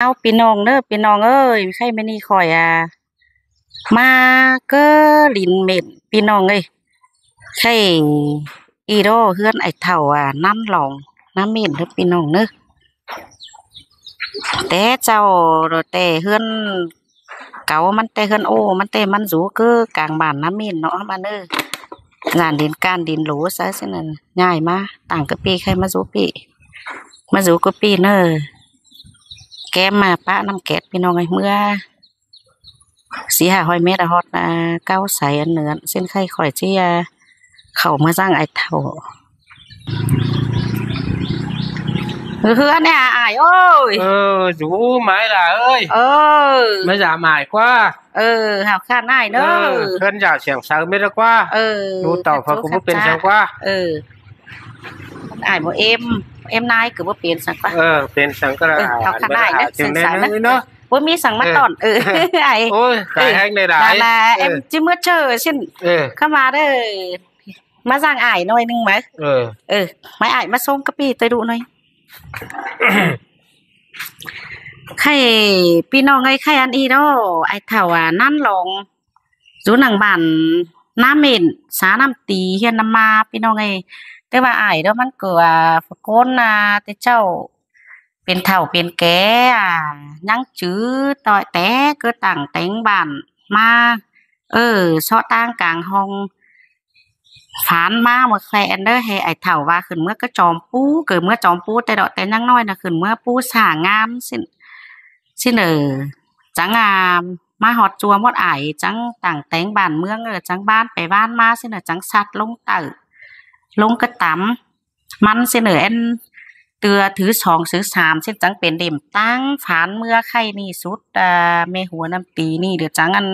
เอาพี่น้องเด้อพี่น้องเอ้ยใครไม่นี่ข่อยมาเก็ลินเม็ดพี่น้องเอ้ยใช่อีโดเฮือนไอ้เฒ่าน้ำหลองน้ำเม็ดเด้อพี่น้องเด้อแต่เจ้าแต่เฮือนเก่ามันแต่เฮือนโอ้มันแต่มันสูคือกลางบ้านน้ำเม็ดเนาะมาเด้องานดินการดินหรูซะเช่นนั้นง่ายมาต่างกับปีใครมาสูปีมาสูกับปีเน้อแกมาปะน้ำแกะพี่น้องไอ้เมื่อ400-500 เมตรฮอดเก้าใสอันเหนือเส้นไข่ข่อยที่เข้ามาสร้างไอ้เท่าคืออันเนี้ยอ้ายโอ้ยChú máy là ơi เออ mới giả mải quá หาวข้าน่ายเด้อ hơn giả xẻng sáu mét ra quá ดูต่อพอกูบ่เป็นจังกว่าอ้ายบ่เอ็มนายคือบ่เป็นสักว่าเป็นสังก็หาวข้าน่ายเด้อสังสารเนาะบ่มีสั่งมาตอนอ้ายโอ้ยขายแห้งได้หลายเอ็มจิมื้อเชอซิ่นเข้ามาเด้อมาสร้างอ้ายหน่อยนึงไหมไม่อ้ายมาส่งกะปิไปดูหน่อยใครพี่น้องไอ้ใครอันอีเนาะไอ้เฒ่านั่นลงอยู่หนังบ้านน้าเม่นสาน้ำตีเฮียนน้ำมาพี่น้องไอ้แต่ว่าอ้ายเด้อมันก็ฝกคนแต่เจ้าเป็นเฒ่าเป็นแก่ยังจื้อต่อยแต่ก็ต่างแต่งบ้านมาเซาะต่างกลางห้องฝานมาเมื่อแคลนเด้อให้ไอ้เฒ่าว่าขึ้นเมื่อก็จอมปูเกิดเมื่อจอมปูแต่ดอกแต่ยังน้อยขึ้นเมื่อปูสางามสิจังมาฮอดจัวหมดอ้ายจังต่างแต่งบ้านเมืองจังบ้านไปบ้านมาสิจังสัตว์ลงเตอลงกระตำมันสิอันเตือถือ2ถือ3สิจังเป็นเด่มตั้งฝานเมื่อไข่นี่สุดแม่หัวน้ำตีนี่เดี๋ยวจังอัน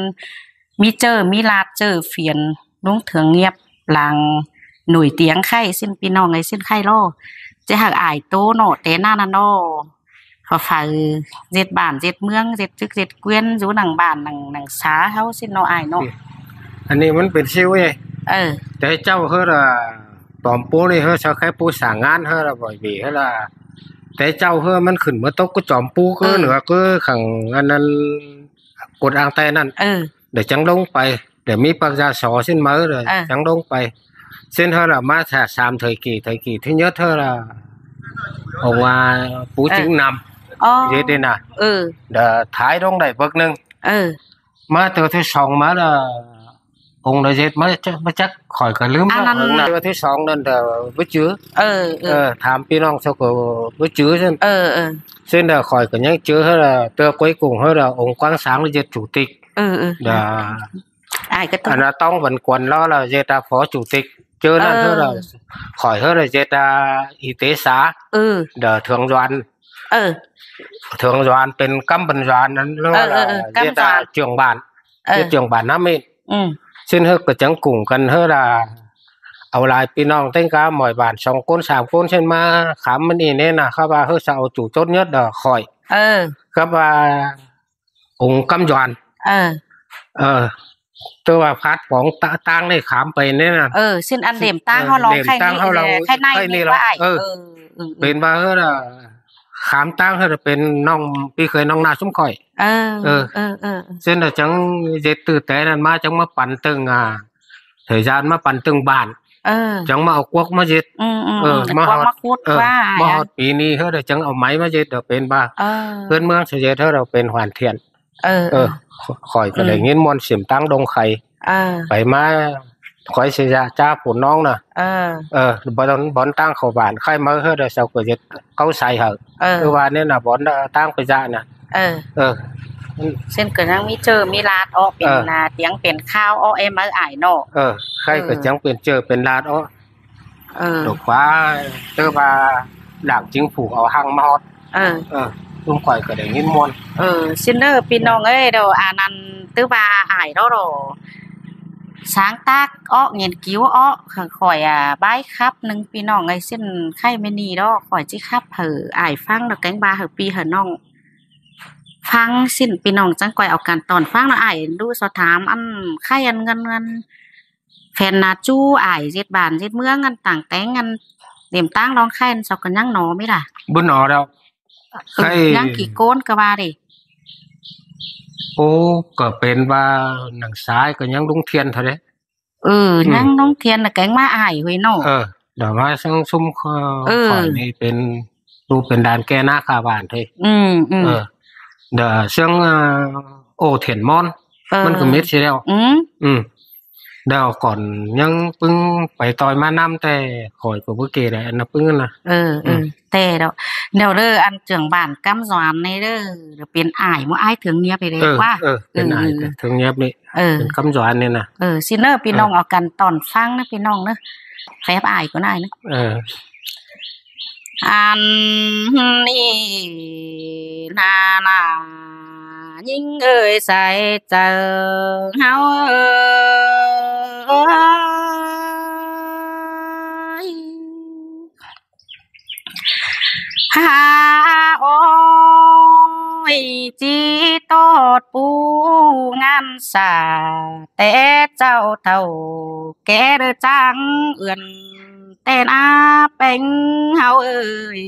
มีลาดเฟียนลงเถืองเงียบหลังหน่วยเตียงไข่สิ้นพี่น้องไงสิ้นไข่ล่อจะหักอายโตโนแต่หน้านั่นโนฝ่าเจ็ดบ้านเจ็ดเมืองเจ็ดจึกเจ็ดเกวียนอยู่หนังบ้านหนังสาเฮาสิ้นเนาะอายเนาะอันนี้มันเป็นซิวไงแต่เจ้าเฮาปอมปูนี่เฮาชาวไข่ปูสร้างงานเฮาบ่อยบีเฮาแต่เจ้าเฮามันขึ้นมาตกก็จอมปูก็เหนือก็ขังอันนั้นกดอ่างแต่นั่นเดี๋ยวจังลงไปเดี๋ยวมีปัญญาสอสิ้นมื้อเลยจังลงไปเส้นเฮามาแท้3thời kỳ thứ nhấtเฮาông Phú Chính Nam vậy đây nè đã thái đông đầy bậc nâng mà từ thứ sòng mà là ông đã dệt mới chắc khỏi cả lướm đó ông này thứ sòng nên là với chứa tham pi non sau cổ với chứa xin là khỏi cả nhánh chứa hay là từ cuối cùng hay là ông Quang Sáng là dệt chủ tịch là anh là tông vẫn quần lo là dệt là phó chủ tịch chưa nên thôi là khỏi hết là dệt y tế xã đờ thường doanเป็นกัมบันdoanนั้นเรียกtrường bảnน้ำมิซึ่งเฮก็จังกลุ่มกันเฮล่ะเอาหลายพี่น้องตั้งกะหม่อยบ้าน2คน3คนเช่นมาขำมันนี่แน่น่ะครับว่าเฮาจะเอาจู่ต้นnhấtดอกข่อยครับว่าองค์กัมdoanตัวว่าพัดของตั้งได้ขามไปเนี่ยนะสิ้นอันเด่มตั้งเฮาร้องใครนี่ว่าไอ้เป็นว่าเฮาล่ะขามตั้งเฮาเป็นน้องพี่เคยน้องนาซุ่มข่อยซึ่งlà chẳng dệt từ téนั้นมาจังมาปั่นตึงthời gianมาปั่นตึงบ้านจังมาเอากวกมาเจ็ดมาขุดว่ามาฮอดปีนี้เฮาได้จังเอาไม้มาเจ็ดเด้อเป็นบ้าเพิ่นเมืองสิเจ็ดเฮาเราเป็นหวานเทียนข่อยก็ได้ยินมนต์เสียมตั้งดงไข่ไปมาข่อยสิจ้าผู้น้องน่ะบ่ตั้งเข้าบ้านใครมาเฮาได้เซาก็เจ็ดเขาใส่เหอะคือว่าเนี่ยน่ะบ่ตั้งไปจ้าน่ะเส้นก็ยังมีลาดออกเป็นเตียงเป็นข้าวออกมาอ้ายเนาะใครก็จังเป็นเป็นลาดออกดอกฟ้าเตอว่าหลังจึงผูกเอาหังมาฮอดลุงข่อยก็ได้ยินมนต์ซินเนอร์พี่น้องเอ้ยเด้อนั้นตือว่าอ้ายเนาะsáng tác nghiên cứu khỏi bái khắp nâng pi nong ngày xin khai meni đó khỏi chỉ khắp hở ải phăng được cánh ba hở pi hở nong phăng xin pi nongจังก่อยเอาการตอนฟังเนาะอ้ายดูสอบถามอันใครอันเงินแฟนนาจูอ้ายเจ็ดบ้านเจ็ดเมืองอันต่างแต่งอันเต็มตั้งร้องไข่สักกันยังหนอไม่ล่ะบ่หนอแล้ว ใครยังกี่โกนก็ว่าดิโอ้ก็เป็นว่าหนังซ้ายก็ยังลุงเทียนเท่าเด้ยังน้องเทียนน่ะแกงมาอ้ายเว้ยเนาะเดี๋ยวมาซังซุ่มข่อยนี่เป็นรูปเป็นดานแก้หน้าคาบ้านเท่เดี๋ยวเชิงโอเถียนมอนมันก็เม็ดสิแล้วเดี๋ยวก่อนยังปึ้งไปต่อยมานำแต่ข่อยก็บ่เกได้อันน่ะปึ้งน่ะแต่เดี๋ยวเด้ออันเจืองบ้านกำสวานนี่เด้อเดี๋ยวเป็นอ้ายบ่อ้ายถึงเนียไปเด้ว่าเป็นอ้ายถึงเนียบนี่เป็นกำสวานนี่น่ะซิเนอร์พี่น้องเอากันตอนฟังนะพี่น้องเนาะแฟบอ้ายก็ได้นะอันนี้นายิ่งเอ่ยใส่เจอเฮาหาโอ้ยจีโตดปูงานสาแต่เจ้าเท่าแกเด้อจังเอื่อนแต่นาเป็นเฮาเอ่ย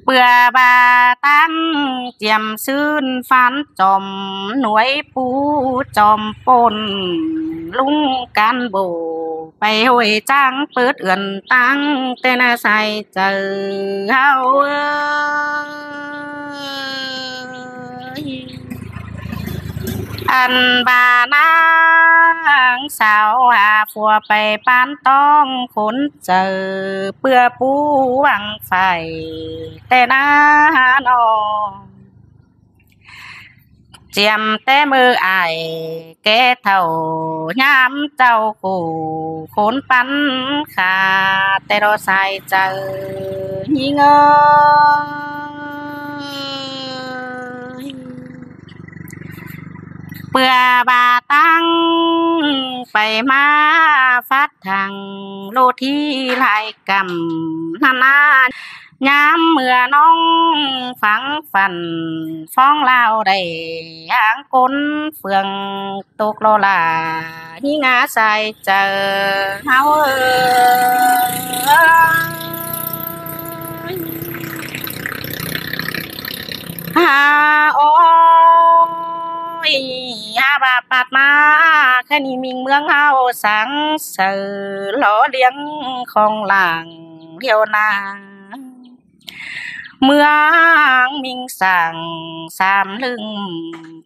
เปื่อบาตั้งเจียมซื่นฟันจอมหน่วยปูจอมปนลุงกันโบไปห้วยจ้างเปิดเอื่อนตั้งแต่นาใส่เจอเฮาอันบานางสาวหาฟัวไปปานต้องขนเจอเปื่อปูหวังไฟแต่นาหนองเจียมแต่มืออายแก่เท่ายามเจ้าคู่ขนปันขาแต่รอใส่เจอยิ่งเปื่อบาตั้งไปมาฟัดทางโลที่หลายกำนานยามเมื่อน้องฝังฝันฟ้องเล่าได้หางก้นเฟืองตกโลลาหิงาใส่เจอเฮาหาโอ้ยหาบาปัดมาแค่นี้มิงเมืองเฮาสังเสอหล่อเลี้ยงของหลังเดียวนาเมืองมิงสั่งสามลึง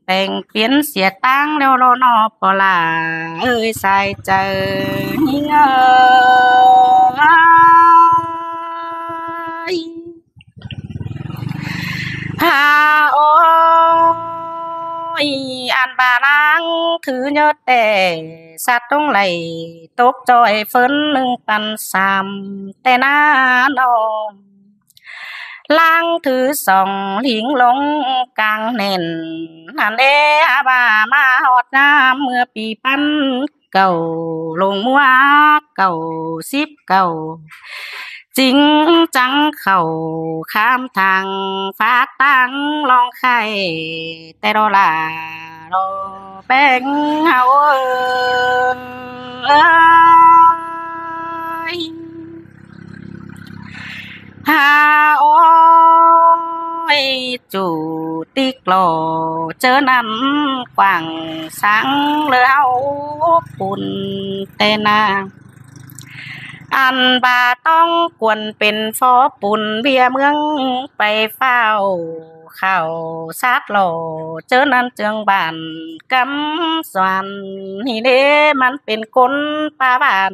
แต่งเปลี่ยนเสียตั้งแล้วรอนอปลาเอ้ยใส่เจอยิ่งหาโอ้ยอันบาลังถือยอดแต่สัตว์ต้องไหลตกจอยเฟินหนึ่งปันสามแต่หน้านองล่างถือสองหลิงลงกลางเน่นหันบามาหอดน้ำเมื่อปีปันเก่าลงมัวเก่าสิบเก่าจริงจังเข้าข้ามทางฟ้าตั้งลองไข่แต่รอลารอแป้งเฮาหาโอ้ยจูติกโลเจอนั้นกว่างสังเลือเอาปุ่นเตนาอันบาต้องกวนเป็นฟอปุ่นเบียเมืองไปเฝ้าเข้าซาดโลเจอนั้นเจืองบานกำสวนนี่เด้มันเป็นคนป่าบ้าน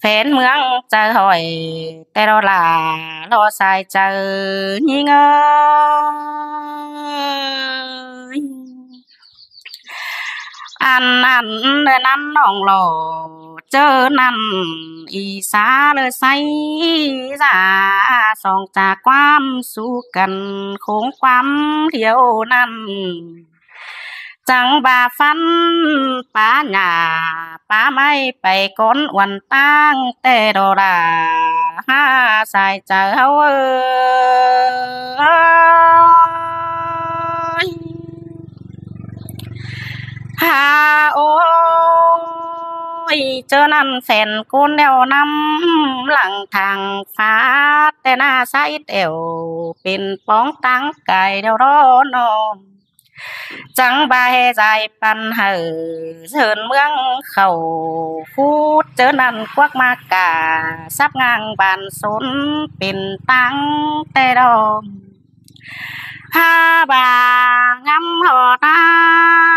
แฟนเมืองเจอหอยแต่รอลารอสายเจอยิ่งอันนั้นเลยนั้นน้องหล่อเจอนั่นอีสาเลยใส่สาสองจากความสู้กันคงความเดียวนั้นจังบาฟันป้าหน้าป้าไม่ไปก้นวันตั้งแต่โดราหาสายเจอหาโอ้ย ยเจอนั่นแฟนโกนแนวนำหลังทางฟ้าแต่หน้าใสแต๋วเป็นป้องตั้งกายเดี๋ยวรอนอมจังบายใจปันเหอเชิญเมืองเข้าพูดเจอนั่นควักมากาซับงางบานสนเป็นตั้งแต่ดอมหาบางำหอตา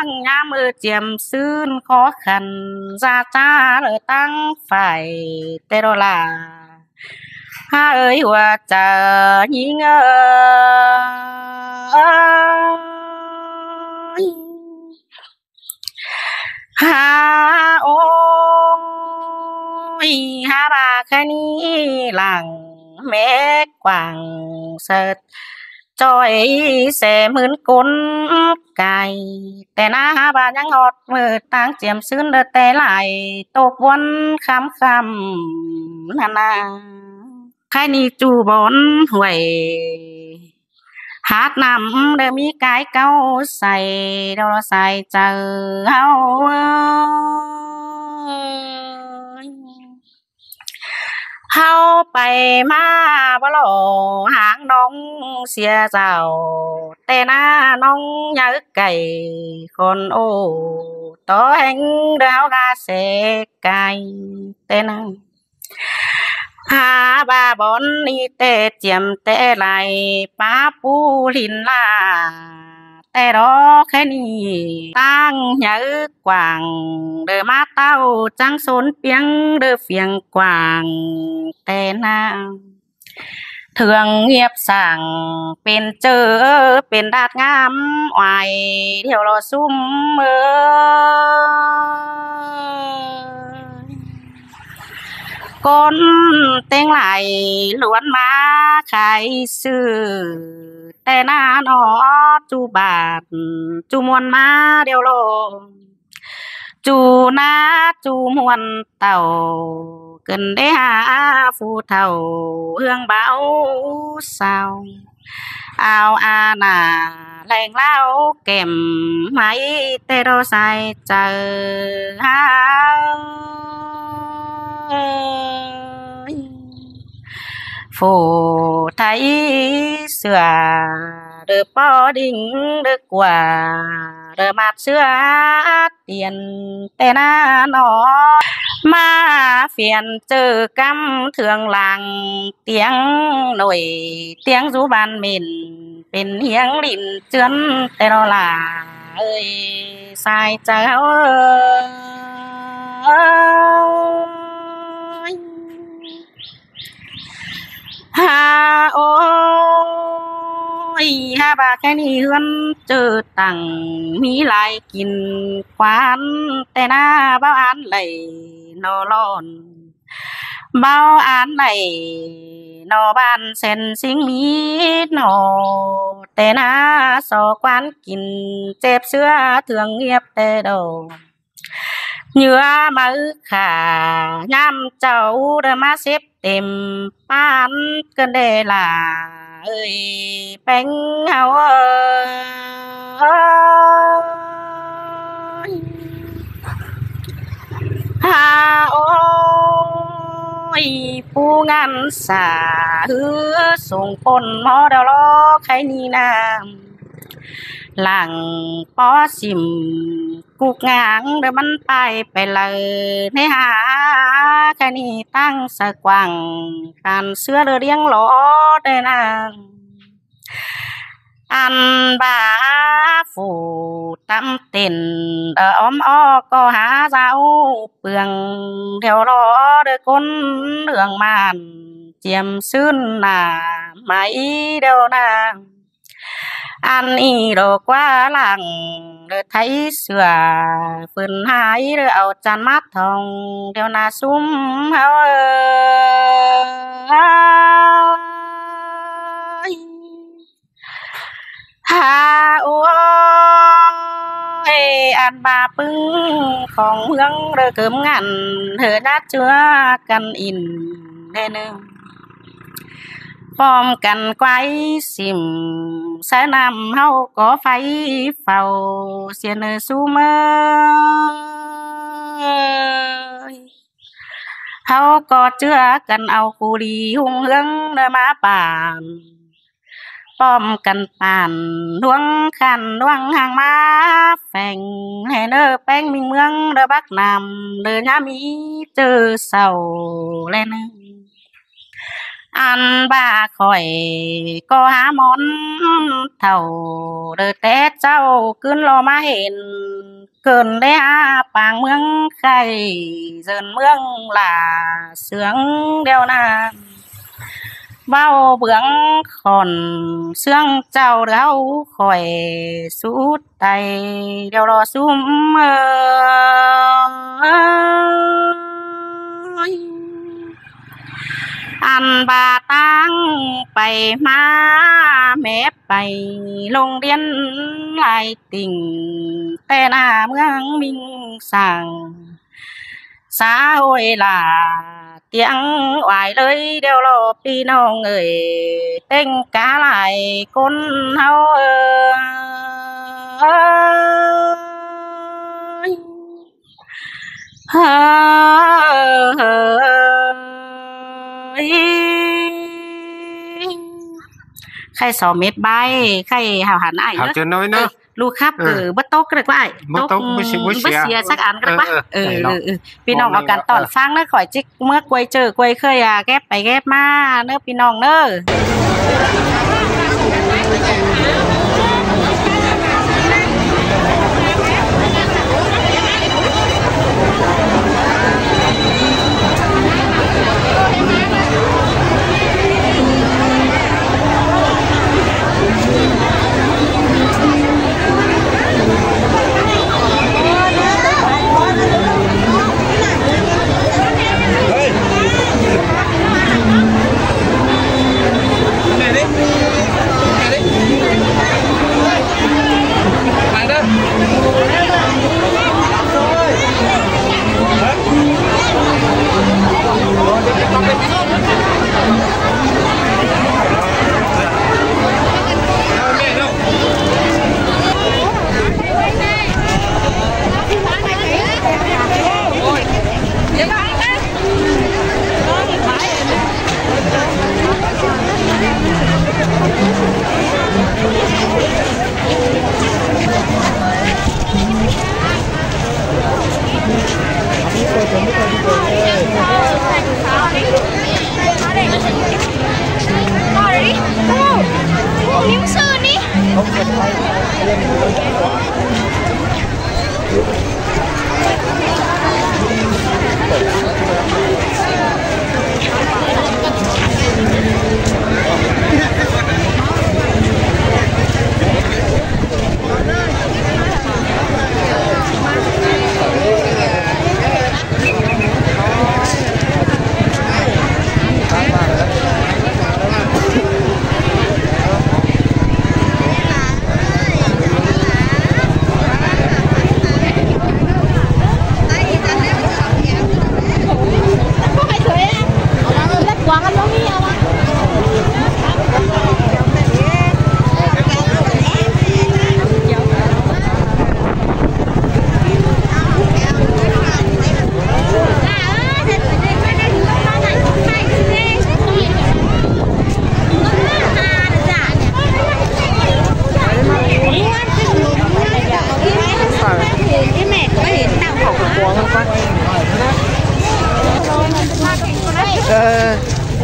งยามมือเจียมซื่นขอขันซาจ้าเลยตั้งไฟแต่ดอลาหาเอ้ยว่าจะยิงหาโอ้ยหาบาแค่นี้หลังแม่กว่างเสิดจอยแสมื่นกลไก่แต่หน้าหาบายังหอดมือต่างเจียมซื่นเด้อแต่ไหลตกวนคำนานาใครนี่จูบอนห่วยหาดน้ำเด้อมีกายเก้าใส่เดี๋ยวเราใส่เจอเฮาเฮาไปมาบ่หล่อหางน้องเสียเจ้าแต่หน้าน้องอยากไก่คนโอ้ต่อแห่งเดาวกาเสกไก่แต่น้าหาบาบอนนี่แต่เจียมแต่ไหลป้าปูลินลาแต่รอแค่นี้ตั้งใหญ่กว้างเด้อมาเต้าจังสนเปียงเด้อเฟียงกว้างแต่นาเถืองเงียบสั่งเป็นเจอเป็นดาดงามไหวเดี๋ยวรอซุ่มก้นเต็งไหลล้วนมาขายซื้อแต่หน้าหนอจูบาดจูมวนมาเดี๋ยวโลจูนาจูมวนเต่าเกินได้หาผู้เฒ่าเฮืองเบาเศร้าเอาอาหน้าแรงเล่าเก็มไหมแต่เราใส่เจอหาโฟไทยเสือเด้อปอดิ่งเด้อกว่าเด้อมาดเสือเตียนแต่หน้าหนอมาเฟียนเจอกำเถืองหลังเตียงหน่อยเตียงสุบานเม่นเป็นเฮียงลิ้นเจือนแต่เราล่ะเอ้ยสายเจ้าหาโอ้ยหาบาแค่นี้เฮือนเจอตังมีหลายกินควันแต่หน้าเบ้าอันไหลนอร้อนเบ้าอันไหลนอบ้านเส้นสิงมีนอแต่หน้าสอกวันกินเจ็บเสื้อเถืองเงียบแต่ดอกเหยื่อมือขายามเจ้าเด้อมาเสพเต็มปานเกินได้ล่ะเอ้ยแป้งเฮาหาโอ้ยผู้งานสาหือส่งปนหมอเดารอใครนี่น้ำหลังปอสิมกุกงางเด้อมันไปเลยในหาแค่นี้ตั้งสะกว่างการเสื้อเด้อเรียงหลอได้นางอันบาฟูตำเต้นอ้อมอ้อก็หาเจ้าเปลืองเดี๋ยวรอเด้อคนเรื่องมันเจียมซื่นหน้าไหมเดี๋ยวนางอันนี้ดอกว่าหลังเด้อไทยเสือฝืนหายเด้อเอาจานมัดทองเดี๋ยวนาซุ่มเฮาหาโอ้ยอันบาปึ้งของเมืองเด้อเกิมงันเธอนัดเชื่อกันอินแน่นึงป้อมกันไกวสิมสายน้ำเฮาก็ไฟเฝ้าเสียเนอซูเมอ เฮาก็เจือกันเอาคูดีหุ่งเฮืองเด้อมาป่านป้อมกันป่านดวงคันดวงหางมาแฝงให้เด้อแป้งมิงเมืองเด้อบักนำเด้อยามมีเจอเศร้าแลนึงอันบ้าข่อยก็หาหมอนเท่าเด้อแต่เจ้าขึ้นรอมาเห็นเกินได้หาปางเมืองไข่เซินเมืองหล่าเสืองเดียวนั้นเว้าเบืองขอนเสืองเจ้าเด้าข่อยสุดใจเดี๋ยวรอซุมอันบาตั้งไปมาแม่ไปโรงเรียนหลายติ่งแต่หน้าเมืองมิงสั่งสาโอยล่ะเตียงไหวเลยเดี๋ยวรอพี่น้องเอ้ยเต้งกาหลายคนเฮาใคร2เม็ดใบใครหาหันอ้ายเด้อน้อยเนาะลูกครับบ่ตกก็ได้ว่าบ่ตกบ่เสียสักอันก็ได้ว่าพี่น้องเอากันตอนฟังเด้อข่อยจิกเมื่อกวยเจอกวยเคยแก็บไปแก็บมาเด้อพี่น้องเด้อ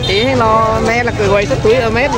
chỉ lo mẹ là cười quay cái túi ở mét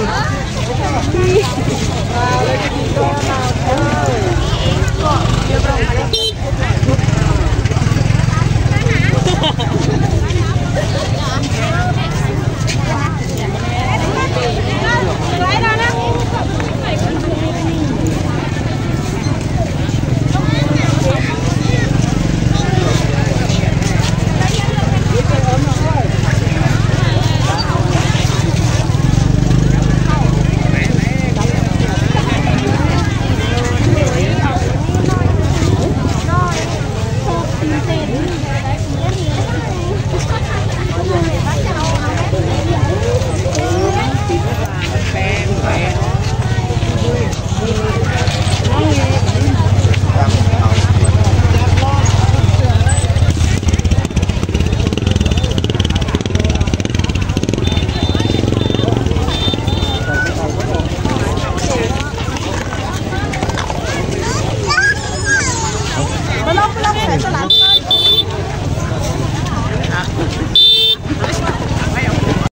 นี่